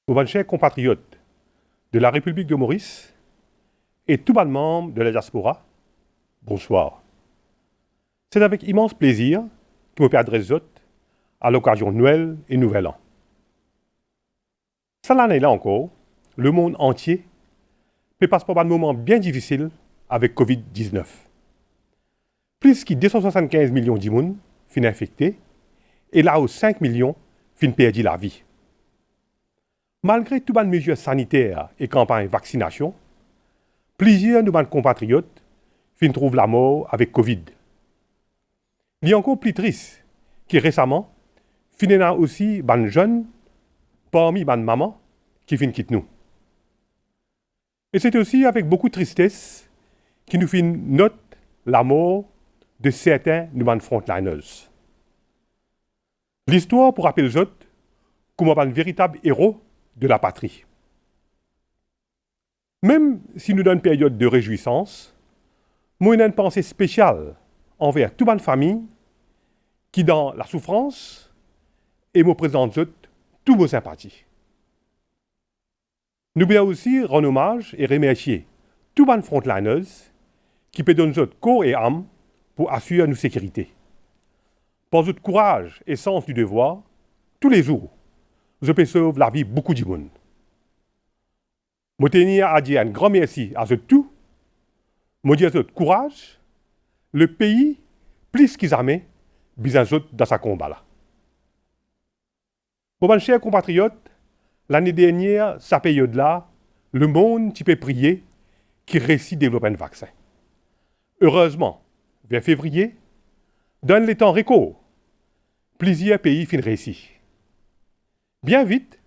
Nos chers compatriotes de la République de Maurice et tous les membres de la diaspora, bonsoir. C'est avec immense plaisir que je m'adresse à l'occasion de Noël et Nouvel An. Cette année-là encore, le monde entier peut passer par un moment bien difficile avec Covid-19. Plus de 275 millions de personnes sont infectées et là où 5 millions ont perdu la vie. Malgré toutes les mesures sanitaires et campagnes de vaccination, plusieurs de nos compatriotes trouvent la mort avec Covid. Il est encore plus triste que récemment, il y a aussi des jeunes parmi les mamans qui quittent nous. Et c'est aussi avec beaucoup de tristesse que nous notons la mort de certains de nos frontliners. L'histoire pour rappeler les autres comme un véritable héros de la patrie. Même si nous donnons une période de réjouissance, moi j'ai une pensée spéciale envers toute ma famille qui, dans la souffrance, et me présente toutes vos sympathies. Nous voulons aussi rendre hommage et remercier tous les frontliners qui peuvent donner corps et âme pour assurer notre sécurité. Par votre courage et sens du devoir, tous les jours, je peux sauver la vie de beaucoup de monde. Je tiens à dire un grand merci à eux tous. Je dis à eux courage, le pays, plus qu'ils jamais, besoin dans ce combat-là. Pour mes chers compatriotes, l'année dernière, cette période-là, le monde peut prier qui réussit à développer un vaccin. Heureusement, vers février, dans les temps records, plusieurs pays finissent réussi. Bien vite,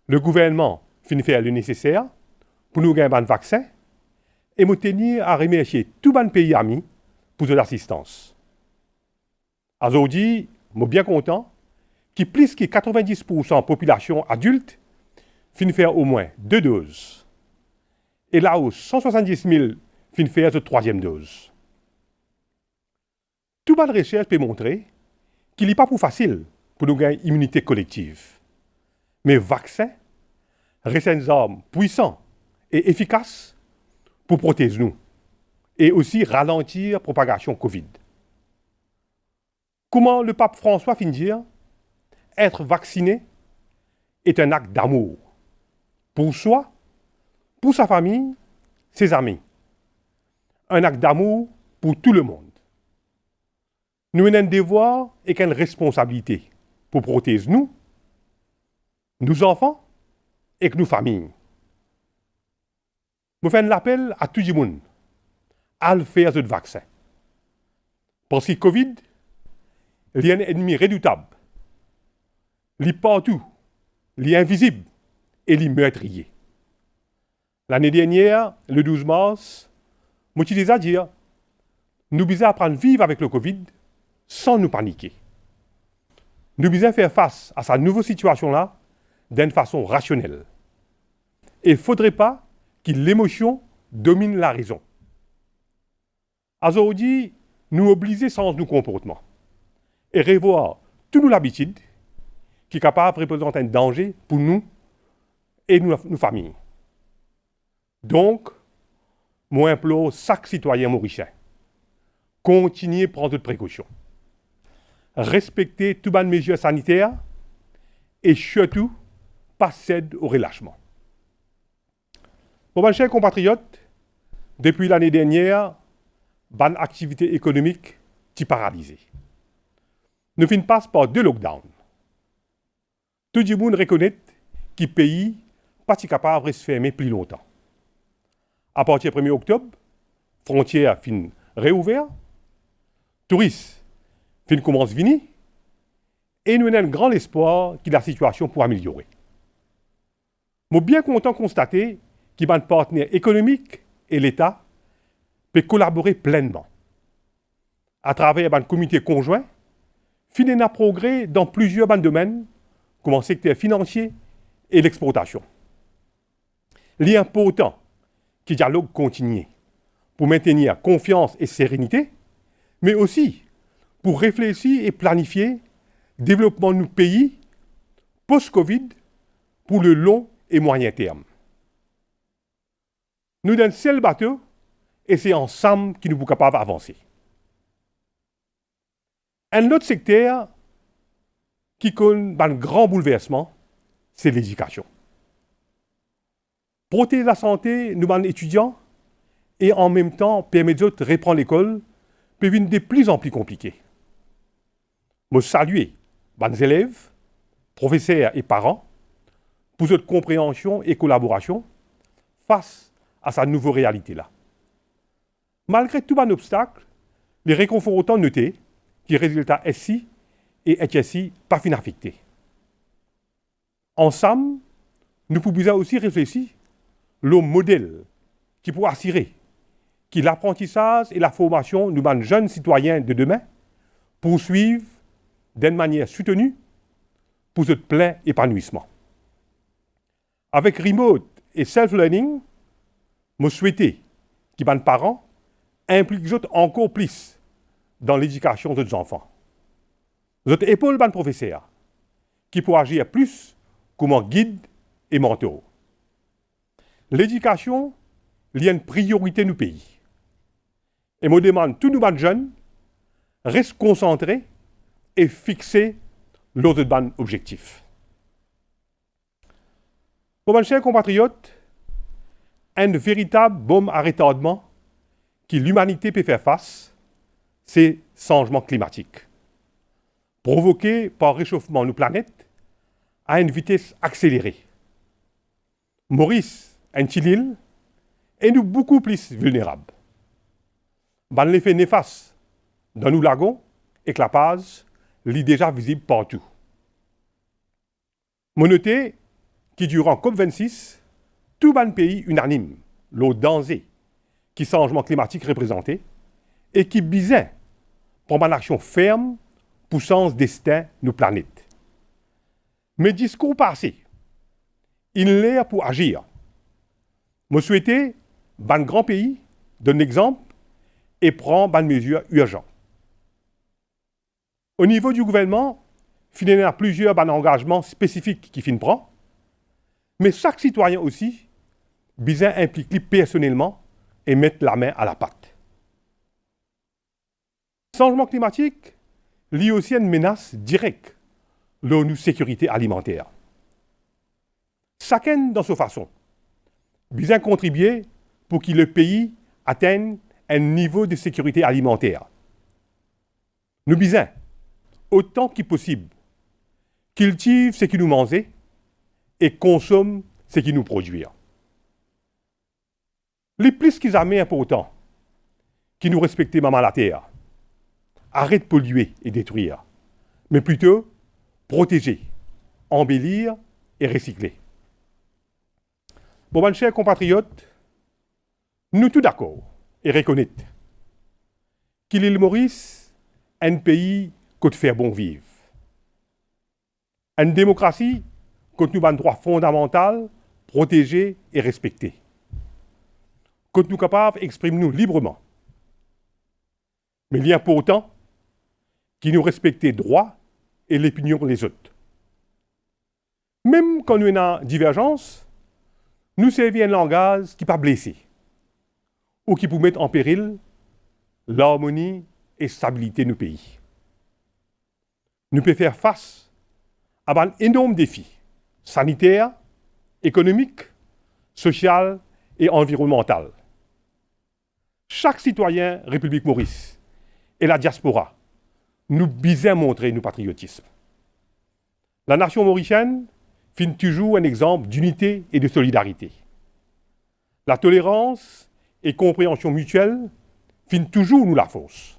le gouvernement finit faire le nécessaire pour nous gagner un vaccin et me tenir à remercier tous les pays amis pour de l'assistance. Aujourd'hui, je suis bien content que plus que 90% de la population adulte finit faire au moins 2 doses. Et là où 170 000 finit faire la 3e dose. Toute bonne recherche peut montrer qu'il n'est pas plus facile pour nous gagner une immunité collective. Mais le vaccin reste une arme puissante et efficace pour protéger nous et aussi ralentir la propagation Covid. Comment le pape François finit dire être vacciné est un acte d'amour pour soi, pour sa famille, ses amis. Un acte d'amour pour tout le monde. Nous avons un devoir et une responsabilité pour protéger nous, nos enfants et nos familles. Je fais un appel à tout le monde à le faire ce vaccin. Parce que Covid, il y a un ennemi redoutable. Il est partout, il est invisible et il est meurtrier. L'année dernière, le 12 mars, je disais à dire nous devons apprendre à vivre avec le Covid sans nous paniquer. Nous devons faire face à cette nouvelle situation-là d'une façon rationnelle. Et il ne faudrait pas que l'émotion domine la raison. Aujourd'hui, nous obliger sans nos comportements et revoir toutes nos habitudes qui sont capables de représenter un danger pour nous et nos familles. Donc, moi implore chaque citoyen mauricien, continuez à prendre de précautions, respectez toutes les mesures sanitaires et surtout, pas cède au relâchement. Pour mes chers compatriotes, depuis l'année dernière, ban activité économique est paralysée. Nous finissons pas par 2 lockdowns. Tout le monde reconnaît que le pays n'est pas capable de se fermer plus longtemps. À partir du 1er octobre, les frontières finissent réouvertes, les touristes commencent à venir, et nous avons un grand espoir que la situation pourra améliorer. Je suis bien content de constater que les partenaires économiques et l'État peuvent collaborer pleinement. À travers un comité conjoint, finir un progrès dans plusieurs domaines, comme le secteur financier et l'exportation. Il est important que le dialogue continue pour maintenir confiance et sérénité, mais aussi pour réfléchir et planifier le développement de nos pays post-Covid pour le long et moyen terme. Nous, dans le seul bateau, et c'est ensemble que nous sommes capables d'avancer. Un autre secteur qui connaît un grand bouleversement, c'est l'éducation. Protéger la santé, nous, les étudiants, et en même temps permettre de reprendre l'école, peut devenir de plus en plus compliqué. Je salue les élèves, professeurs et parents pour votre compréhension et collaboration face à cette nouvelle réalité-là. Malgré tout un obstacle, les réconfortants notés que les résultats SI et HSI pas fin affectés. Ensemble, nous pouvons aussi réfléchir le modèle qui pourra assurer que l'apprentissage et la formation de nos jeunes citoyens de demain poursuivent d'une manière soutenue pour ce plein épanouissement. Avec remote et self-learning, je souhaitais que les parents impliquent encore plus dans l'éducation de leurs enfants. Vous épaule les professeurs qui pourraient agir plus comme guide et mentor. L'éducation est une priorité de nos pays. Et me demande tous nos jeunes restent concentrés et fixés leurs objectifs. Pour mes chers compatriotes, un véritable bombe à retardement que l'humanité peut faire face, c'est le changement climatique, provoqué par le réchauffement de nos planètes à une vitesse accélérée. Maurice, un petit île, est nous beaucoup plus vulnérables. L'effet néfaste dans nos lagons et clapage est déjà visible partout. Mon noté que durant COP26, tout le pays unanime le danger que le changement climatique représentait et qui visait pour une action ferme pour changer le destin de nos planètes. Mais discours passé, il est pour agir. Je souhaitais un grand pays donne exemple et prend des mesures urgentes. Au niveau du gouvernement, il y a plusieurs engagements spécifiques qui prend, mais chaque citoyen aussi besoin impliquer personnellement et mettre la main à la pâte. Le changement climatique lie aussi à une menace directe de notre sécurité alimentaire. Chacun, dans sa façon, besoin contribuer pour que le pays atteigne un niveau de sécurité alimentaire. Nous besoin, autant que possible, cultive ce qui nous mange et consomme ce qui nous produit. Les plus qu'ils amènent important, qui nous respectent maman la terre, arrête de polluer et détruire, mais plutôt protéger, embellir et recycler. Bon, mes chers compatriotes, nous tous d'accord et reconnaître qu'il est le Maurice, un pays qui fait bon vivre. Une démocratie qui nous a un droit fondamental, protégé et respecté. Que nous sommes capables d'exprimer nous librement. Mais il y a pourtant qui nous respectent les droits et l'opinion des autres. Même quand nous avons une divergence, nous servons un langage qui n'est pas blessé ou qui peut mettre en péril l'harmonie et la stabilité de nos pays. Nous pouvons faire face à un énorme défi sanitaire, économique, social et environnemental. Chaque citoyen République Maurice et la diaspora nous bisent montrer notre patriotisme. La nation mauricienne fait toujours un exemple d'unité et de solidarité. La tolérance et compréhension mutuelle font toujours nous la force.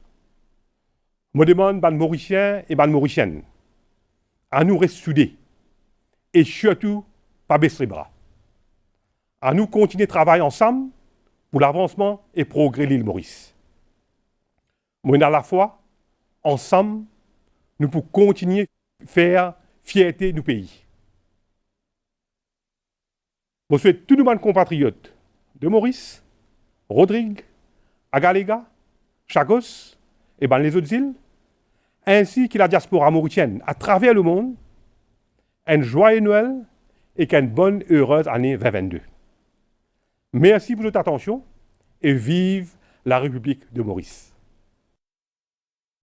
Je demande aux Mauriciens et aux Mauriciennes à nous rester soudés et surtout pas baisser les bras. À nous continuer de travailler ensemble pour l'avancement et progrès de l'île Maurice. Mais à la fois, ensemble, nous pouvons continuer à faire fierté du pays. Je souhaite tous nos compatriotes de Maurice, Rodrigue, Agaléga, Chagos et les autres îles, ainsi que la diaspora mauricienne à travers le monde, un joyeux Noël et qu'une bonne, heureuse année 2022. Merci pour votre attention et vive la République de Maurice.